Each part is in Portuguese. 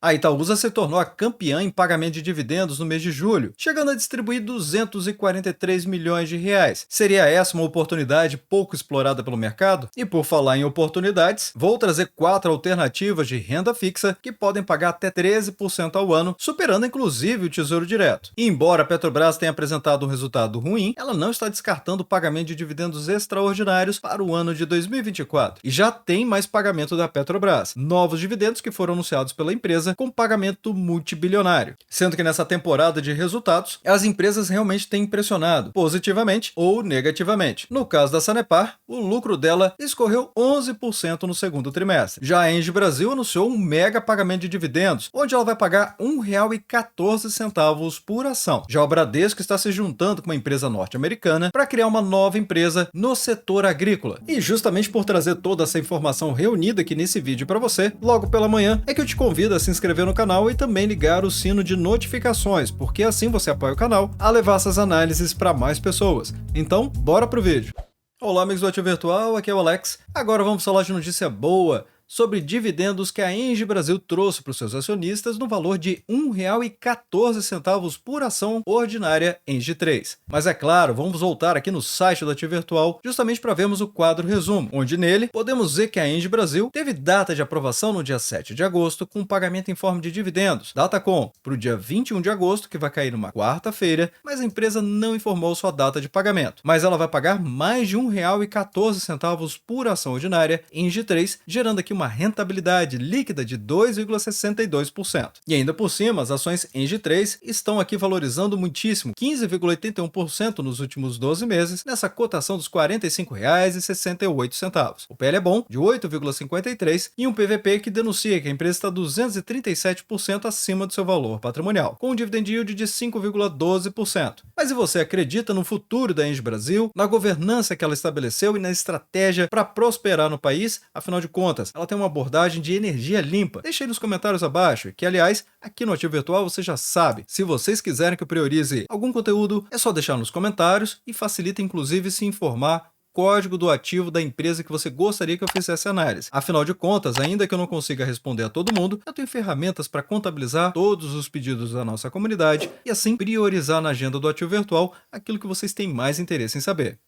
A Itaúsa se tornou a campeã em pagamento de dividendos no mês de julho, chegando a distribuir 243 milhões de reais. Seria essa uma oportunidade pouco explorada pelo mercado? E por falar em oportunidades, vou trazer 4 alternativas de renda fixa que podem pagar até 13% ao ano, superando inclusive o Tesouro Direto. E embora a Petrobras tenha apresentado um resultado ruim, ela não está descartando o pagamento de dividendos extraordinários para o ano de 2024. E já tem mais pagamento da Petrobras, novos dividendos que foram anunciados pela empresa com pagamento multibilionário. Sendo que nessa temporada de resultados, as empresas realmente têm impressionado, positivamente ou negativamente. No caso da Sanepar, o lucro dela escorreu 11% no segundo trimestre. Já a Engie Brasil anunciou um mega pagamento de dividendos, onde ela vai pagar R$ 1,14 por ação. Já o Bradesco está se juntando com uma empresa norte-americana para criar uma nova empresa no setor agrícola. E justamente por trazer toda essa informação reunida aqui nesse vídeo para você, logo pela manhã, é que eu te convido a se inscrever no canal e também ligar o sino de notificações, porque assim você apoia o canal a levar essas análises para mais pessoas. Então, bora pro vídeo. Olá amigos do Ativo Virtual, aqui é o Alex. Agora vamos falar de notícia boa sobre dividendos que a Engie Brasil trouxe para os seus acionistas no valor de R$ 1,14 por ação ordinária Engie 3. Mas é claro, vamos voltar aqui no site do Ativo Virtual justamente para vermos o quadro resumo, onde nele podemos ver que a Engie Brasil teve data de aprovação no dia 7 de agosto com pagamento em forma de dividendos, Datacom, para o dia 21 de agosto, que vai cair numa quarta-feira, mas a empresa não informou sua data de pagamento. Mas ela vai pagar mais de R$ 1,14 por ação ordinária Engie 3, gerando aqui uma rentabilidade líquida de 2,62%. E ainda por cima, as ações Engie 3 estão aqui valorizando muitíssimo, 15,81% nos últimos 12 meses, nessa cotação dos R$ 45,68. O PL é bom, de 8,53, e um PVP que denuncia que a empresa está 237% acima do seu valor patrimonial, com um dividend yield de 5,12%. Mas e você acredita no futuro da Engie Brasil, na governança que ela estabeleceu e na estratégia para prosperar no país? Afinal de contas, ela tem uma abordagem de energia limpa. Deixa aí nos comentários abaixo, que aliás, aqui no Ativo Virtual você já sabe. Se vocês quiserem que eu priorize algum conteúdo, é só deixar nos comentários e facilita inclusive se informar código do ativo da empresa que você gostaria que eu fizesse análise. Afinal de contas, ainda que eu não consiga responder a todo mundo, eu tenho ferramentas para contabilizar todos os pedidos da nossa comunidade e assim priorizar na agenda do Ativo Virtual aquilo que vocês têm mais interesse em saber.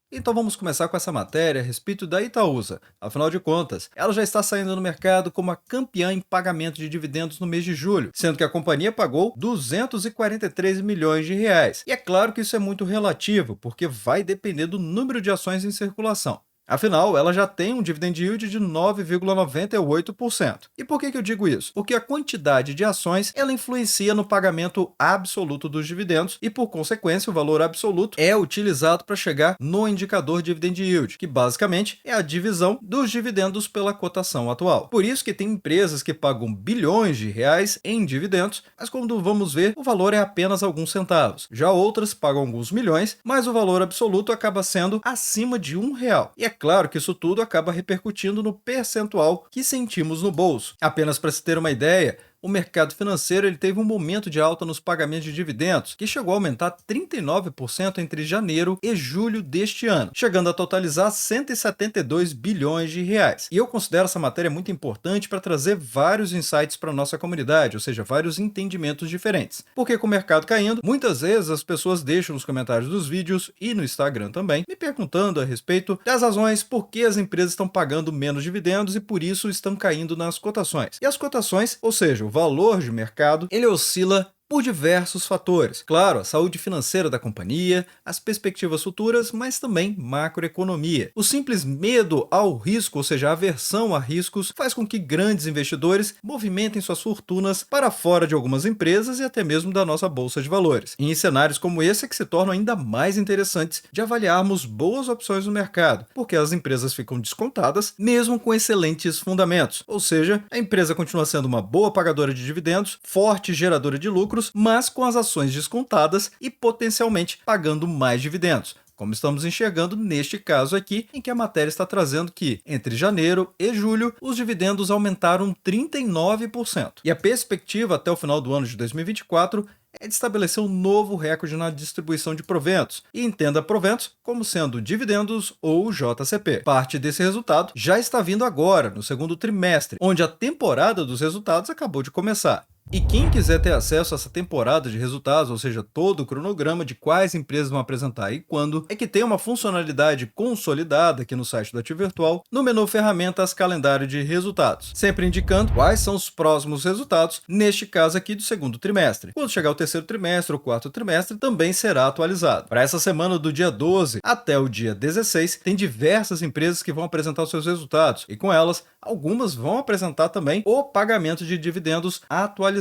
Então vamos começar com essa matéria a respeito da Itaúsa. Afinal de contas, ela já está saindo no mercado como a campeã em pagamento de dividendos no mês de julho, sendo que a companhia pagou 243 milhões de reais. E é claro que isso é muito relativo, porque vai depender do número de ações em circulação. Afinal, ela já tem um dividend yield de 9,98%. E por que eu digo isso? Porque a quantidade de ações ela influencia no pagamento absoluto dos dividendos e, por consequência, o valor absoluto é utilizado para chegar no indicador dividend yield, que basicamente é a divisão dos dividendos pela cotação atual. Por isso que tem empresas que pagam bilhões de reais em dividendos, mas quando vamos ver, o valor é apenas alguns centavos. Já outras pagam alguns milhões, mas o valor absoluto acaba sendo acima de R$ 1. E é claro que isso tudo acaba repercutindo no percentual que sentimos no bolso. Apenas para se ter uma ideia, o mercado financeiro ele teve um momento de alta nos pagamentos de dividendos, que chegou a aumentar 39% entre janeiro e julho deste ano, chegando a totalizar 172 bilhões de reais. E eu considero essa matéria muito importante para trazer vários insights para a nossa comunidade, ou seja, vários entendimentos diferentes. Porque com o mercado caindo, muitas vezes as pessoas deixam nos comentários dos vídeos e no Instagram também, me perguntando a respeito das razões por que as empresas estão pagando menos dividendos e por isso estão caindo nas cotações. E as cotações, ou seja, o valor de mercado, ele oscila por diversos fatores. Claro, a saúde financeira da companhia, as perspectivas futuras, mas também macroeconomia. O simples medo ao risco, ou seja, a aversão a riscos, faz com que grandes investidores movimentem suas fortunas para fora de algumas empresas e até mesmo da nossa bolsa de valores. E em cenários como esse é que se tornam ainda mais interessantes de avaliarmos boas opções no mercado, porque as empresas ficam descontadas mesmo com excelentes fundamentos. Ou seja, a empresa continua sendo uma boa pagadora de dividendos, forte geradora de lucro, mas com as ações descontadas e potencialmente pagando mais dividendos, como estamos enxergando neste caso aqui, em que a matéria está trazendo que, entre janeiro e julho, os dividendos aumentaram 39%. E a perspectiva até o final do ano de 2024 é de estabelecer um novo recorde na distribuição de proventos, e entenda proventos como sendo dividendos ou JCP. Parte desse resultado já está vindo agora, no segundo trimestre, onde a temporada dos resultados acabou de começar. E quem quiser ter acesso a essa temporada de resultados, ou seja, todo o cronograma de quais empresas vão apresentar e quando, é que tem uma funcionalidade consolidada aqui no site do Ativo Virtual, no menu Ferramentas Calendário de Resultados, sempre indicando quais são os próximos resultados, neste caso aqui do segundo trimestre. Quando chegar o terceiro trimestre ou quarto trimestre, também será atualizado. Para essa semana do dia 12 até o dia 16, tem diversas empresas que vão apresentar os seus resultados, e com elas, algumas vão apresentar também o pagamento de dividendos atualizado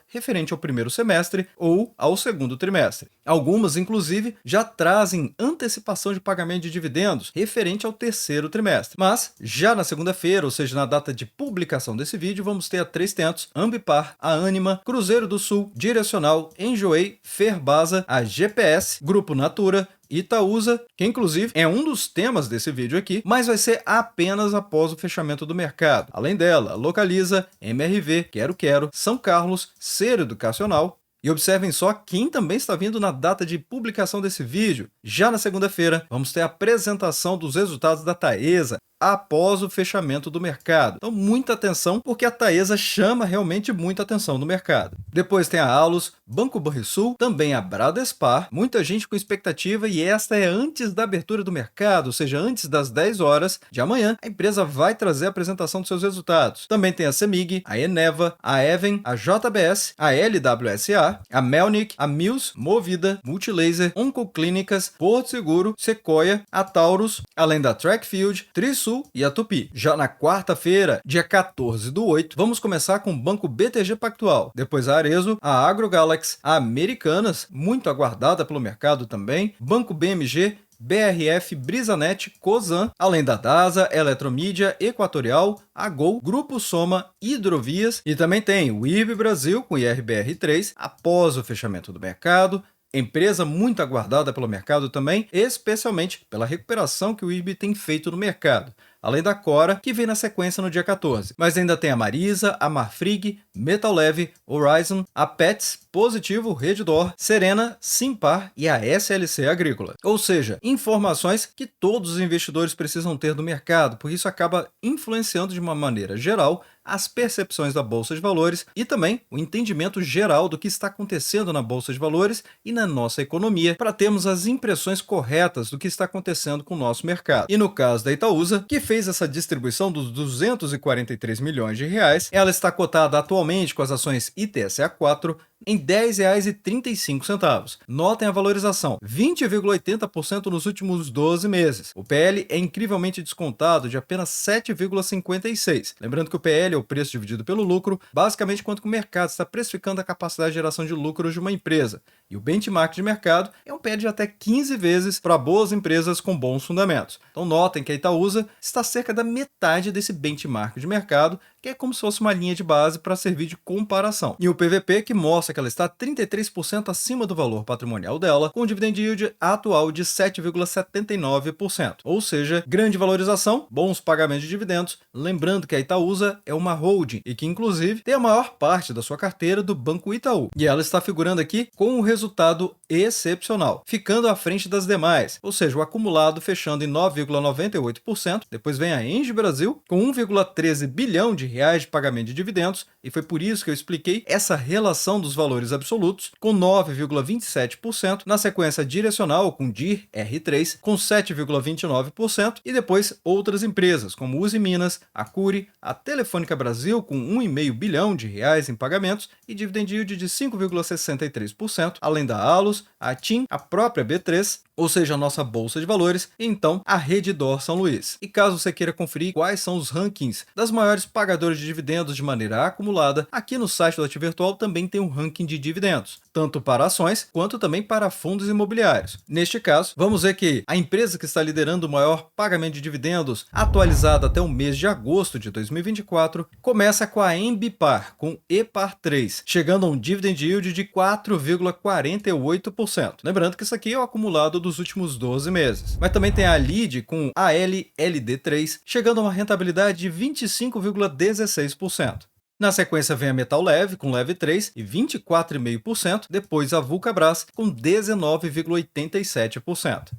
referente ao primeiro semestre ou ao segundo trimestre. Algumas, inclusive, já trazem antecipação de pagamento de dividendos referente ao terceiro trimestre. Mas, já na segunda-feira, ou seja, na data de publicação desse vídeo, vamos ter a 3tentos, Ambipar, a Anima, Cruzeiro do Sul, Direcional, Enjoei, Ferbasa, a GPS, Grupo Natura, Itaúsa, que inclusive é um dos temas desse vídeo aqui, mas vai ser apenas após o fechamento do mercado. Além dela, Localiza, MRV, Quero, São Carlos, Ser Educacional. E observem só quem também está vindo na data de publicação desse vídeo. Já na segunda-feira, vamos ter a apresentação dos resultados da Taesa após o fechamento do mercado. Então, muita atenção, porque a Taesa chama realmente muita atenção no mercado. Depois tem a Allos, Banco Banrisul, também a Bradespar, muita gente com expectativa, e esta é antes da abertura do mercado, ou seja, antes das 10 horas de amanhã, a empresa vai trazer a apresentação dos seus resultados. Também tem a Semig, a Eneva, a Even, a JBS, a LWSA, a Melnick, a Mills, Movida, Multilaser, Oncoclínicas, Porto Seguro, Sequoia, a Taurus, além da Trackfield, Trisul e a Tupi. Já na quarta-feira, dia 14/8, vamos começar com o Banco BTG Pactual, depois a Arezzo, a AgroGalaxy, a Americanas, muito aguardada pelo mercado também, Banco BMG, BRF, Brisanet, Cosan, além da DASA, Eletromídia, Equatorial, a Gol, Grupo Soma, Hidrovias, e também tem o IRB Brasil com IRBR3 após o fechamento do mercado, empresa muito aguardada pelo mercado também, especialmente pela recuperação que o IRB tem feito no mercado. Além da Cora, que vem na sequência no dia 14. Mas ainda tem a Marisa, a Marfrig, Metal Leve, Horizon, a Pets, Positivo, Redditor, Serena, Simpar e a SLC Agrícola. Ou seja, informações que todos os investidores precisam ter do mercado, porque isso acaba influenciando de uma maneira geral as percepções da Bolsa de Valores e também o entendimento geral do que está acontecendo na Bolsa de Valores e na nossa economia, para termos as impressões corretas do que está acontecendo com o nosso mercado. E no caso da Itaúsa, que fez essa distribuição dos 243 milhões de reais, ela está cotada atualmente com as ações ITSA4 em R$ 10,35. Notem a valorização, 20,80% nos últimos 12 meses. O PL é incrivelmente descontado de apenas 7,56. Lembrando que o PL é o preço dividido pelo lucro, basicamente quanto que o mercado está precificando a capacidade de geração de lucros de uma empresa. E o benchmark de mercado é um PL de até 15 vezes para boas empresas com bons fundamentos. Então notem que a Itaúsa está cerca da metade desse benchmark de mercado, que é como se fosse uma linha de base para servir de comparação. E o PVP, que mostra que ela está 33% acima do valor patrimonial dela, com um dividend yield atual de 7,79%. Ou seja, grande valorização, bons pagamentos de dividendos, lembrando que a Itaúsa é uma holding e que inclusive tem a maior parte da sua carteira do Banco Itaú. E ela está figurando aqui com um resultado excepcional, ficando à frente das demais, ou seja, o acumulado fechando em 9,98%, depois vem a Engie Brasil com 1,13 bilhão de reais de pagamento de dividendos, e foi por isso que eu expliquei essa relação dos valores absolutos, com 9,27%, na sequência Direcional com DIR R3 com 7,29%, e depois outras empresas como Uzi Minas, a Cury, a Telefônica Brasil com 1,5 bilhão de reais em pagamentos e dividend yield de 5,63%, além da Allos, a TIM, a própria B3, ou seja, a nossa Bolsa de Valores, e então a Redditor São Luís. E caso você queira conferir quais são os rankings das maiores pagadoras de dividendos de maneira acumulada, aqui no site do Ativo Virtual também tem um ranking de dividendos, tanto para ações quanto também para fundos imobiliários. Neste caso, vamos ver que a empresa que está liderando o maior pagamento de dividendos, atualizado até o mês de agosto de 2024, começa com a Ambipar, com EPAR3, chegando a um dividend yield de 4,48%. Lembrando que isso aqui é o acumulado dos últimos 12 meses. Mas também tem a Lide com ALLD3, chegando a uma rentabilidade de 25,16%. Na sequência vem a Metal Leve, com leve 3 e 24,5%, depois a Vulcabras, com 19,87%.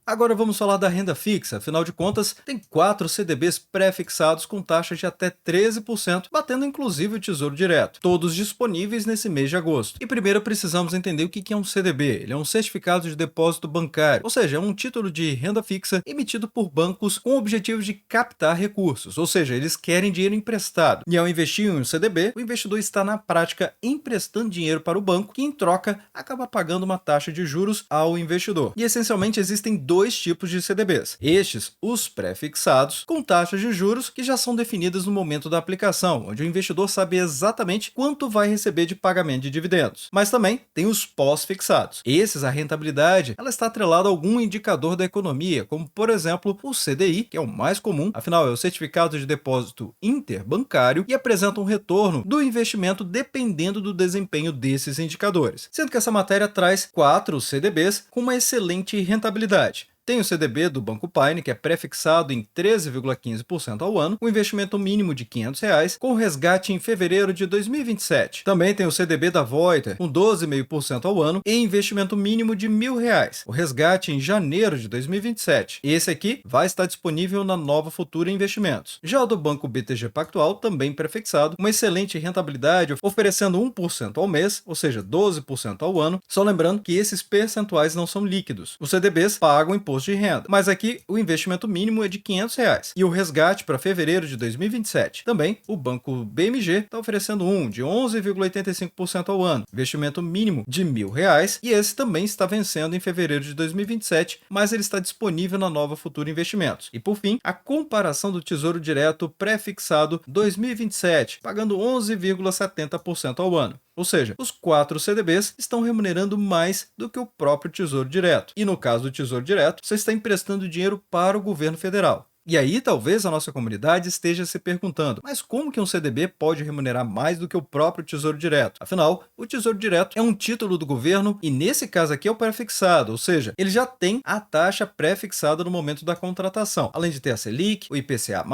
Agora vamos falar da renda fixa, afinal de contas, tem 4 CDBs pré-fixados com taxas de até 13%, batendo inclusive o Tesouro Direto, todos disponíveis nesse mês de agosto. E primeiro precisamos entender o que é um CDB. Ele é um certificado de depósito bancário, ou seja, é um título de renda fixa emitido por bancos com o objetivo de captar recursos, ou seja, eles querem dinheiro emprestado. E ao investir em um CDB, o investidor está na prática emprestando dinheiro para o banco, que em troca acaba pagando uma taxa de juros ao investidor. E essencialmente existem dois tipos de CDBs. Estes, os pré-fixados, com taxas de juros que já são definidas no momento da aplicação, onde o investidor sabe exatamente quanto vai receber de pagamento de dividendos. Mas também tem os pós-fixados. Esses, a rentabilidade, ela está atrelada a algum indicador da economia, como por exemplo o CDI, que é o mais comum, afinal é o Certificado de Depósito Interbancário, e apresenta um retorno do investimento dependendo do desempenho desses indicadores. Sendo que essa matéria traz 4 CDBs com uma excelente rentabilidade. Tem o CDB do Banco Paine, que é pré-fixado em 13,15% ao ano, com investimento mínimo de R$ 500, com resgate em fevereiro de 2027. Também tem o CDB da Voiter, com 12,5% ao ano e investimento mínimo de R$ 1.000, o resgate em janeiro de 2027. Esse aqui vai estar disponível na Nova Futura Investimentos. Já o do Banco BTG Pactual, também pré-fixado, uma excelente rentabilidade, oferecendo 1% ao mês, ou seja, 12% ao ano. Só lembrando que esses percentuais não são líquidos. Os CDBs pagam imposto de renda, mas aqui o investimento mínimo é de R$ 500 e o resgate para fevereiro de 2027. Também o Banco BMG está oferecendo de 11,85% ao ano, investimento mínimo de R$ 1.000 e esse também está vencendo em fevereiro de 2027, mas ele está disponível na Nova Futura Investimentos. E por fim, a comparação do Tesouro Direto pré-fixado 2027, pagando 11,70% ao ano. Ou seja, os 4 CDBs estão remunerando mais do que o próprio Tesouro Direto. E no caso do Tesouro Direto, você está emprestando dinheiro para o governo federal. E aí talvez a nossa comunidade esteja se perguntando, mas como que um CDB pode remunerar mais do que o próprio Tesouro Direto? Afinal, o Tesouro Direto é um título do governo e nesse caso aqui é o pré-fixado, ou seja, ele já tem a taxa pré-fixada no momento da contratação, além de ter a Selic, o IPCA+,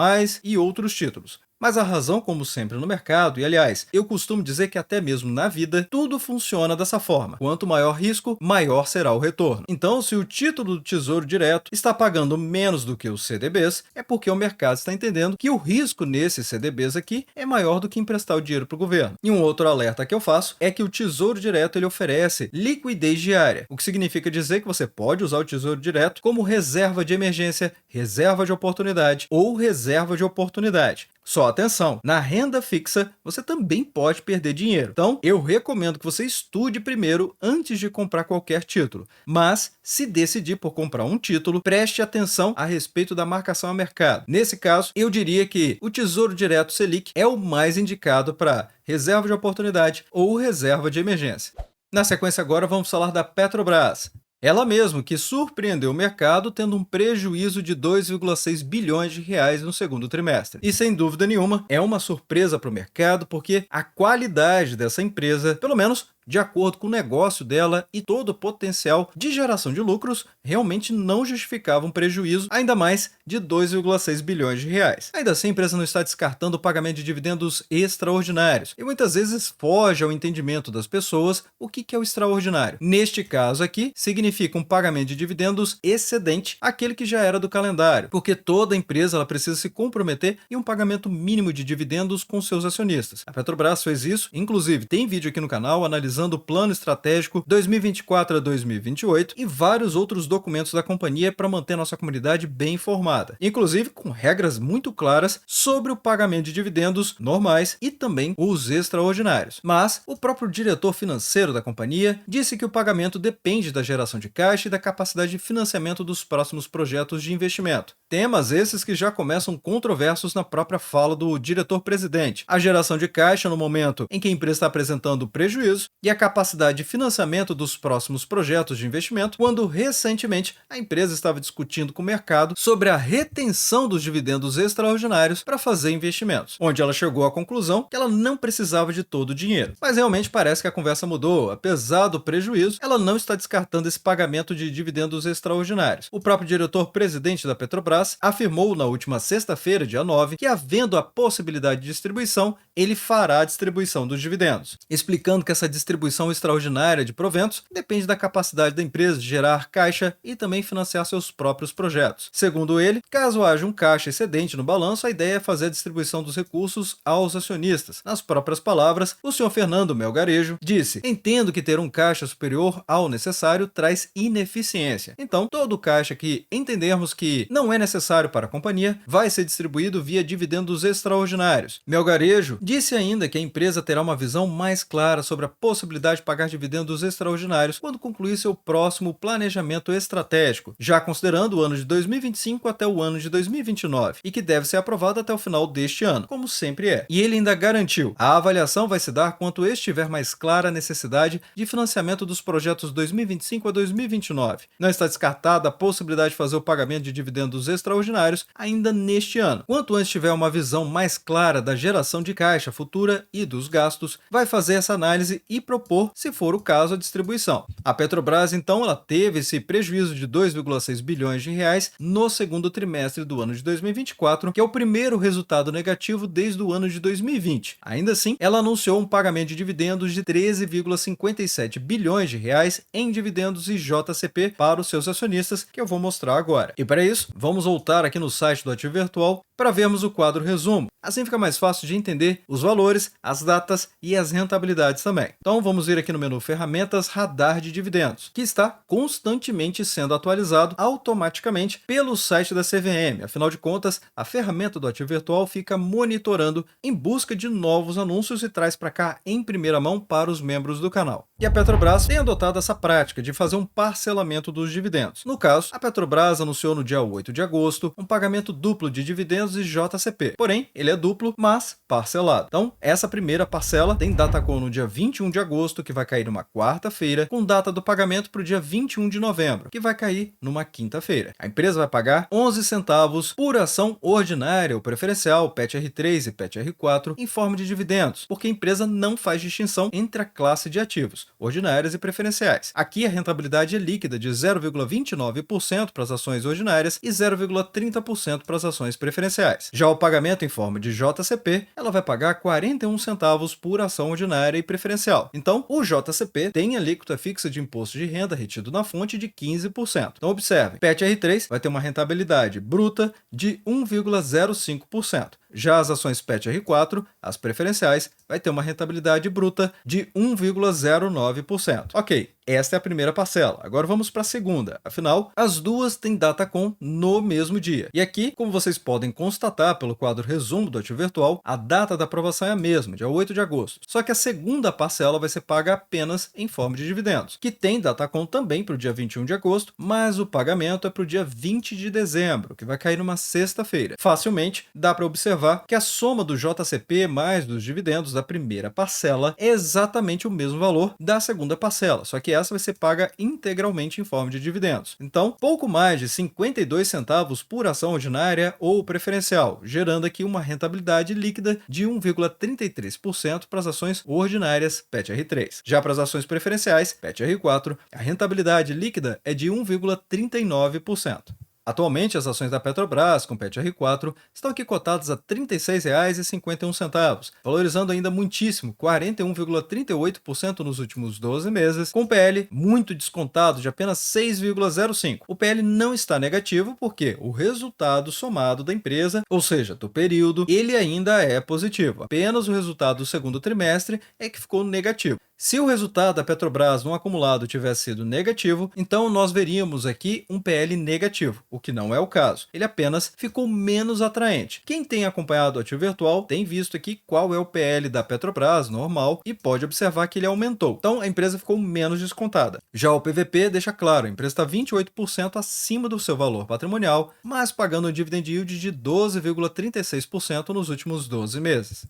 e outros títulos. Mas a razão, como sempre no mercado, e aliás, eu costumo dizer que até mesmo na vida, tudo funciona dessa forma. Quanto maior risco, maior será o retorno. Então, se o título do Tesouro Direto está pagando menos do que os CDBs, é porque o mercado está entendendo que o risco nesses CDBs aqui é maior do que emprestar o dinheiro para o governo. E um outro alerta que eu faço é que o Tesouro Direto ele oferece liquidez diária, o que significa dizer que você pode usar o Tesouro Direto como reserva de emergência, reserva de oportunidade ou reserva de oportunidade. Só atenção, na renda fixa você também pode perder dinheiro. Então, eu recomendo que você estude primeiro antes de comprar qualquer título. Mas, se decidir por comprar um título, preste atenção a respeito da marcação a mercado. Nesse caso, eu diria que o Tesouro Direto Selic é o mais indicado para reserva de oportunidade ou reserva de emergência. Na sequência agora vamos falar da Petrobras. Ela mesma que surpreendeu o mercado tendo um prejuízo de 2,6 bilhões de reais no segundo trimestre. E sem dúvida nenhuma, é uma surpresa para o mercado porque a qualidade dessa empresa, pelo menos de acordo com o negócio dela e todo o potencial de geração de lucros, realmente não justificava um prejuízo, ainda mais de 2,6 bilhões de reais. Ainda assim, a empresa não está descartando o pagamento de dividendos extraordinários, e muitas vezes foge ao entendimento das pessoas o que é o extraordinário. Neste caso aqui, significa um pagamento de dividendos excedente àquele que já era do calendário, porque toda empresa ela precisa se comprometer em um pagamento mínimo de dividendos com seus acionistas. A Petrobras fez isso, inclusive tem vídeo aqui no canal analisando o plano estratégico 2024 a 2028 e vários outros documentos da companhia para manter nossa comunidade bem informada, inclusive com regras muito claras sobre o pagamento de dividendos normais e também os extraordinários. Mas o próprio diretor financeiro da companhia disse que o pagamento depende da geração de caixa e da capacidade de financiamento dos próximos projetos de investimento. Temas esses que já começam controversos na própria fala do diretor-presidente. A geração de caixa no momento em que a empresa está apresentando prejuízo e a capacidade de financiamento dos próximos projetos de investimento, quando recentemente a empresa estava discutindo com o mercado sobre a retenção dos dividendos extraordinários para fazer investimentos, onde ela chegou à conclusão que ela não precisava de todo o dinheiro. Mas realmente parece que a conversa mudou. Apesar do prejuízo, ela não está descartando esse pagamento de dividendos extraordinários. O próprio diretor-presidente da Petrobras afirmou na última sexta-feira, dia 9, que havendo a possibilidade de distribuição, ele fará a distribuição dos dividendos, explicando que essa distribuição extraordinária de proventos depende da capacidade da empresa de gerar caixa e também financiar seus próprios projetos. Segundo ele, caso haja um caixa excedente no balanço, a ideia é fazer a distribuição dos recursos aos acionistas. Nas próprias palavras, o senhor Fernando Melgarejo disse: "Entendo que ter um caixa superior ao necessário traz ineficiência. Então, todo o caixa que entendermos que não é necessário para a companhia vai ser distribuído via dividendos extraordinários." Melgarejo disse ainda que a empresa terá uma visão mais clara sobre a possibilidade de pagar dividendos extraordinários quando concluir seu próximo planejamento estratégico, já considerando o ano de 2025 até o ano de 2029, e que deve ser aprovado até o final deste ano, como sempre é. E ele ainda garantiu: "A avaliação vai se dar quanto estiver mais clara a necessidade de financiamento dos projetos 2025 a 2029. Não está descartada a possibilidade de fazer o pagamento de dividendos extraordinários ainda neste ano. Quanto antes tiver uma visão mais clara da geração de caixa futura e dos gastos, vai fazer essa análise e propor, se for o caso, a distribuição." A Petrobras, então, ela teve esse prejuízo de 2,6 bilhões de reais no segundo trimestre do ano de 2024, que é o primeiro resultado negativo desde o ano de 2020. Ainda assim, ela anunciou um pagamento de dividendos de 13,57 bilhões de reais em dividendos e JCP para os seus acionistas, que eu vou mostrar agora. E para isso, vamos voltar aqui no site do Ativo Virtual para vermos o quadro resumo. Assim fica mais fácil de entender os valores, as datas e as rentabilidades também. Então vamos vir aqui no menu Ferramentas Radar de Dividendos, que está constantemente sendo atualizado automaticamente pelo site da CVM. Afinal de contas, a ferramenta do Ativo Virtual fica monitorando em busca de novos anúncios e traz para cá em primeira mão para os membros do canal. E a Petrobras tem adotado essa prática de fazer um parcelamento dos dividendos. No caso, a Petrobras anunciou no dia 8 de agosto um pagamento duplo de dividendos e JCP. Porém, ele é duplo, mas parcelado. Então, essa primeira parcela tem datacom no dia 21 de agosto, que vai cair numa quarta-feira, com data do pagamento para o dia 21 de novembro, que vai cair numa quinta-feira. A empresa vai pagar 11 centavos por ação ordinária ou preferencial, PET-R3 e PET-R4, em forma de dividendos, porque a empresa não faz distinção entre a classe de ativos, ordinárias e preferenciais. Aqui a rentabilidade é líquida de 0,29% para as ações ordinárias e 0,30% para as ações preferenciais. Já o pagamento em forma de JCP, ela vai pagar 41 centavos por ação ordinária e preferencial. Então, o JCP tem alíquota fixa de imposto de renda retido na fonte de 15%. Então, observe, PET-R3 vai ter uma rentabilidade bruta de 1,05%. Já as ações PET-R4, as preferenciais, vai ter uma rentabilidade bruta de 1,09%. Ok, esta é a primeira parcela. Agora vamos para a segunda. Afinal, as duas têm datacom no mesmo dia. E aqui, como vocês podem constatar pelo quadro resumo do Ativo Virtual, a data da aprovação é a mesma, dia 8 de agosto. Só que a segunda parcela vai ser paga apenas em forma de dividendos, que tem datacom também para o dia 21 de agosto, mas o pagamento é para o dia 20 de dezembro, que vai cair numa sexta-feira. Facilmente dá para observar que a soma do JCP mais dos dividendos da primeira parcela é exatamente o mesmo valor da segunda parcela, só que essa vai ser paga integralmente em forma de dividendos. Então, pouco mais de 52 centavos por ação ordinária ou preferencial, gerando aqui uma rentabilidade líquida de 1,33% para as ações ordinárias PET-R3. Já para as ações preferenciais PET-R4, a rentabilidade líquida é de 1,39%. Atualmente, as ações da Petrobras com PET-R4 estão aqui cotadas a R$ 36,51, valorizando ainda muitíssimo, 41,38% nos últimos 12 meses, com PL muito descontado de apenas 6,05%. O PL não está negativo porque o resultado somado da empresa, ou seja, do período, ele ainda é positivo. Apenas o resultado do segundo trimestre é que ficou negativo. Se o resultado da Petrobras no acumulado tivesse sido negativo, então nós veríamos aqui um PL negativo, o que não é o caso. Ele apenas ficou menos atraente. Quem tem acompanhado o Ativo Virtual tem visto aqui qual é o PL da Petrobras normal e pode observar que ele aumentou. Então a empresa ficou menos descontada. Já o PVP deixa claro, a empresa está 28% acima do seu valor patrimonial, mas pagando um dividend yield de 12,36% nos últimos 12 meses.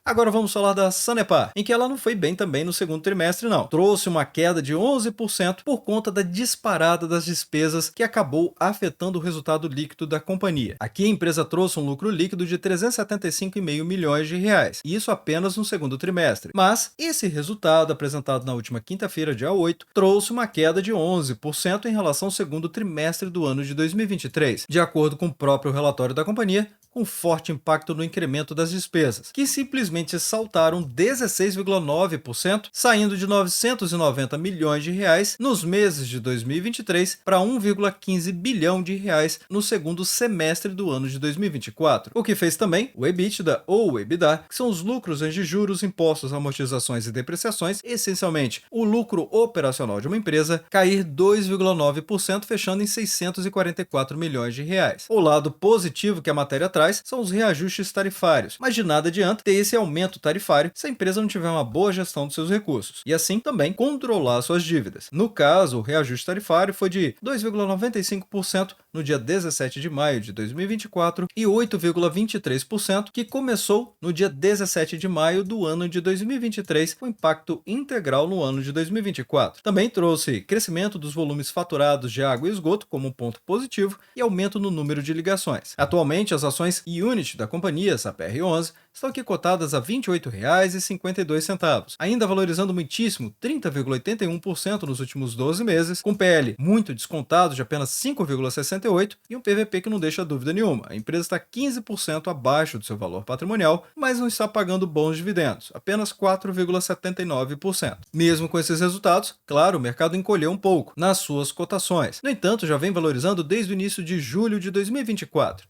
Agora vamos falar da Sanepar, em que ela não foi bem também no segundo trimestre não. Trouxe uma queda de 11% por conta da disparada das despesas que acabou afetando o resultado líquido da companhia. Aqui a empresa trouxe um lucro líquido de 375,5 milhões de reais, e isso apenas no segundo trimestre. Mas esse resultado, apresentado na última quinta-feira, dia 8, trouxe uma queda de 11% em relação ao segundo trimestre do ano de 2023, de acordo com o próprio relatório da companhia, com forte impacto no incremento das despesas, que simplesmente saltaram 16,9%, saindo de 990 milhões de reais nos meses de 2023 para 1,15 bilhão de reais no segundo semestre do ano de 2024, o que fez também o EBITDA ou EBITDA, que são os lucros antes de juros, impostos, amortizações e depreciações, essencialmente o lucro operacional de uma empresa, cair 2,9%, fechando em 644 milhões de reais. O lado positivo que a matéria traz são os reajustes tarifários, mas de nada adianta ter esse aumento tarifário se a empresa não tiver uma boa gestão dos seus recursos, e assim também controlar suas dívidas. No caso, o reajuste tarifário foi de 2,95% no dia 17 de maio de 2024 e 8,23% que começou no dia 17 de maio do ano de 2023, com impacto integral no ano de 2024. Também trouxe crescimento dos volumes faturados de água e esgoto como um ponto positivo e aumento no número de ligações. Atualmente, as ações Unity da companhia, essa PR11, estão aqui cotadas a R$ 28,52, ainda valorizando muitíssimo, 30,81% nos últimos 12 meses, com PL muito descontado de apenas 5,68 e um PVP que não deixa dúvida nenhuma. A empresa está 15% abaixo do seu valor patrimonial, mas não está pagando bons dividendos, apenas 4,79%. Mesmo com esses resultados, claro, o mercado encolheu um pouco nas suas cotações. No entanto, já vem valorizando desde o início de julho de 2024.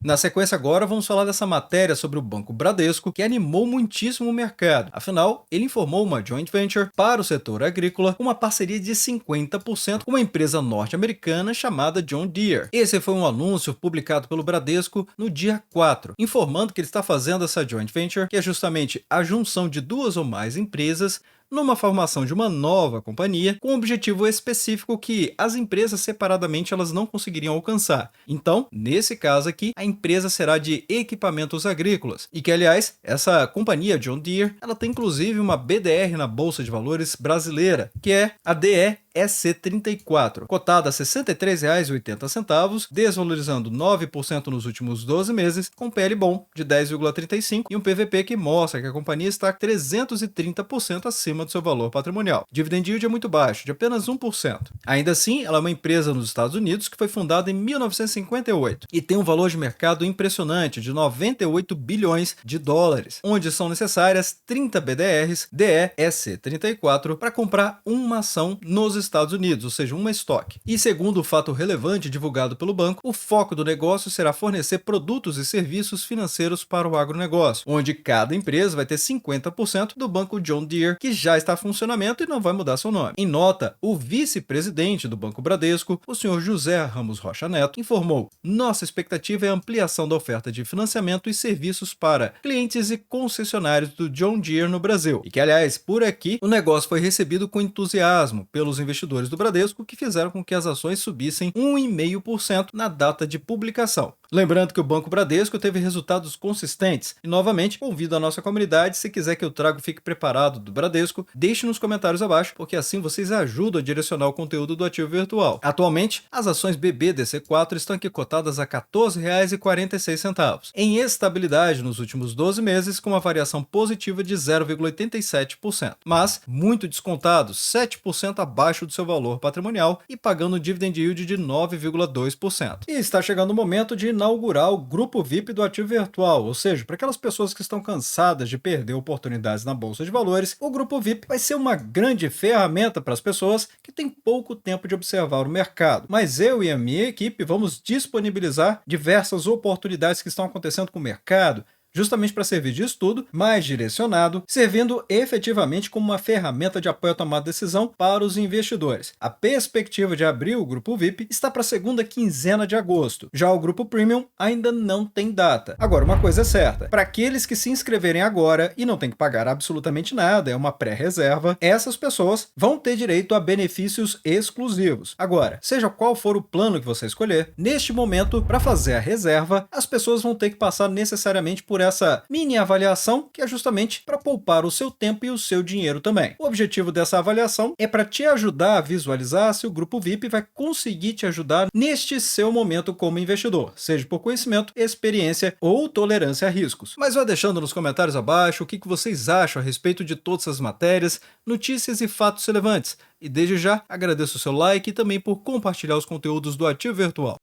Na sequência agora, vamos falar dessa matéria sobre o Banco Bradesco, que animou muitíssimo o mercado. Afinal, ele informou uma joint venture para o setor agrícola, uma parceria de 50% com uma empresa norte-americana chamada John Deere. Esse foi um anúncio publicado pelo Bradesco no dia 4, informando que ele está fazendo essa joint venture, que é justamente a junção de duas ou mais empresas numa formação de uma nova companhia com um objetivo específico que as empresas separadamente elas não conseguiriam alcançar. Então, nesse caso aqui, a empresa será de equipamentos agrícolas e que, aliás, essa companhia John Deere, ela tem inclusive uma BDR na Bolsa de Valores brasileira, que é a DESC34, cotada a R$ 63,80, desvalorizando 9% nos últimos 12 meses, com PL bom de 10,35 e um PVP que mostra que a companhia está 330% acima do seu valor patrimonial. Dividend yield é muito baixo, de apenas 1%. Ainda assim, ela é uma empresa nos Estados Unidos que foi fundada em 1958 e tem um valor de mercado impressionante de 98 bilhões de dólares, onde são necessárias 30 BDRs DESC34 para comprar uma ação nos Estados Unidos, ou seja, uma estoque. E segundo o fato relevante divulgado pelo banco, o foco do negócio será fornecer produtos e serviços financeiros para o agronegócio, onde cada empresa vai ter 50% do banco John Deere, que já está em funcionamento e não vai mudar seu nome. Em nota, o vice-presidente do Banco Bradesco, o senhor José Ramos Rocha Neto, informou: nossa expectativa é a ampliação da oferta de financiamento e serviços para clientes e concessionários do John Deere no Brasil. E que, aliás, por aqui, o negócio foi recebido com entusiasmo pelos investidores do Bradesco, que fizeram com que as ações subissem 1,5% na data de publicação. Lembrando que o Banco Bradesco teve resultados consistentes e, novamente, convido a nossa comunidade, se quiser que eu traga o Fique Preparado do Bradesco, deixe nos comentários abaixo, porque assim vocês ajudam a direcionar o conteúdo do ativo virtual. Atualmente, as ações BBDC4 estão aqui cotadas a R$ 14,46, em estabilidade nos últimos 12 meses, com uma variação positiva de 0,87%, mas muito descontados, 7% abaixo do seu valor patrimonial e pagando um dividend yield de 9,2%. E está chegando o momento de inaugurar o grupo VIP do ativo virtual, ou seja, para aquelas pessoas que estão cansadas de perder oportunidades na bolsa de valores, o grupo VIP vai ser uma grande ferramenta para as pessoas que têm pouco tempo de observar o mercado. Mas eu e a minha equipe vamos disponibilizar diversas oportunidades que estão acontecendo com o mercado, justamente para servir de estudo mais direcionado, servindo efetivamente como uma ferramenta de apoio à tomada de decisão para os investidores. A perspectiva de abrir o grupo VIP está para a segunda quinzena de agosto. Já o grupo Premium ainda não tem data. Agora, uma coisa é certa, para aqueles que se inscreverem agora e não tem que pagar absolutamente nada, é uma pré-reserva, essas pessoas vão ter direito a benefícios exclusivos. Agora, seja qual for o plano que você escolher, neste momento, para fazer a reserva, as pessoas vão ter que passar necessariamente por essa mini avaliação, que é justamente para poupar o seu tempo e o seu dinheiro também. O objetivo dessa avaliação é para te ajudar a visualizar se o grupo VIP vai conseguir te ajudar neste seu momento como investidor, seja por conhecimento, experiência ou tolerância a riscos. Mas vá deixando nos comentários abaixo o que vocês acham a respeito de todas essas matérias, notícias e fatos relevantes. E desde já agradeço o seu like e também por compartilhar os conteúdos do Ativo Virtual.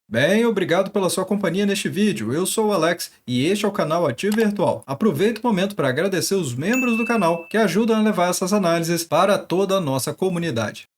Bem, obrigado pela sua companhia neste vídeo. Eu sou o Alex e este é o canal Ativo Virtual. Aproveito o momento para agradecer os membros do canal que ajudam a levar essas análises para toda a nossa comunidade.